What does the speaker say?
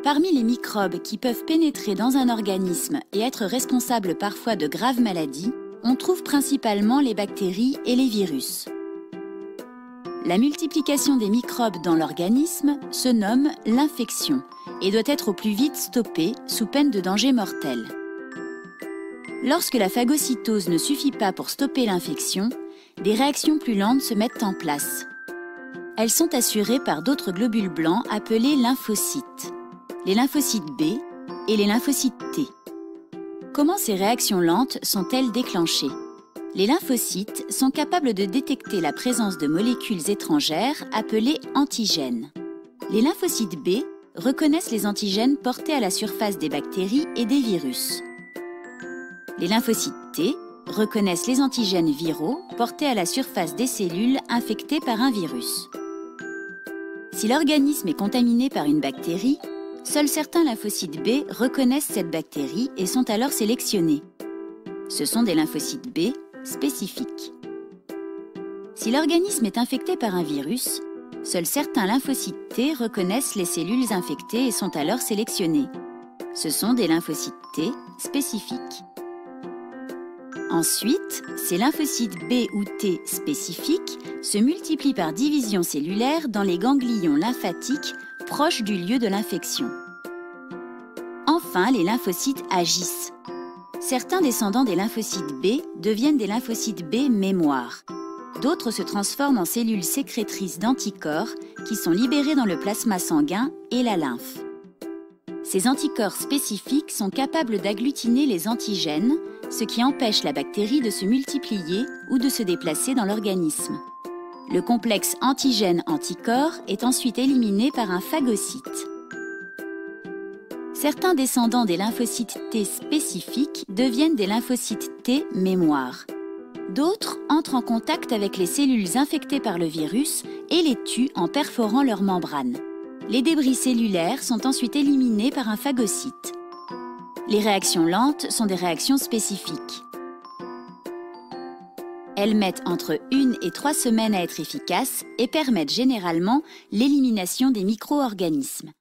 Parmi les microbes qui peuvent pénétrer dans un organisme et être responsables parfois de graves maladies, on trouve principalement les bactéries et les virus. La multiplication des microbes dans l'organisme se nomme l'infection et doit être au plus vite stoppée sous peine de danger mortel. Lorsque la phagocytose ne suffit pas pour stopper l'infection, des réactions plus lentes se mettent en place. Elles sont assurées par d'autres globules blancs appelés lymphocytes, les lymphocytes B et les lymphocytes T. Comment ces réactions lentes sont-elles déclenchées? Les lymphocytes sont capables de détecter la présence de molécules étrangères appelées antigènes. Les lymphocytes B reconnaissent les antigènes portés à la surface des bactéries et des virus. Les lymphocytes T reconnaissent les antigènes viraux portés à la surface des cellules infectées par un virus. Si l'organisme est contaminé par une bactérie, seuls certains lymphocytes B reconnaissent cette bactérie et sont alors sélectionnés. Ce sont des lymphocytes B spécifiques. Si l'organisme est infecté par un virus, seuls certains lymphocytes T reconnaissent les cellules infectées et sont alors sélectionnés. Ce sont des lymphocytes T spécifiques. Ensuite, ces lymphocytes B ou T spécifiques se multiplient par division cellulaire dans les ganglions lymphatiques proches du lieu de l'infection. Enfin, les lymphocytes agissent. Certains descendants des lymphocytes B deviennent des lymphocytes B mémoire. D'autres se transforment en cellules sécrétrices d'anticorps qui sont libérés dans le plasma sanguin et la lymphe. Ces anticorps spécifiques sont capables d'agglutiner les antigènes, ce qui empêche la bactérie de se multiplier ou de se déplacer dans l'organisme. Le complexe antigène-anticorps est ensuite éliminé par un phagocyte. Certains descendants des lymphocytes T spécifiques deviennent des lymphocytes T mémoire. D'autres entrent en contact avec les cellules infectées par le virus et les tuent en perforant leur membrane. Les débris cellulaires sont ensuite éliminés par un phagocyte. Les réactions lentes sont des réactions spécifiques. Elles mettent entre 1 et 3 semaines à être efficaces et permettent généralement l'élimination des micro-organismes.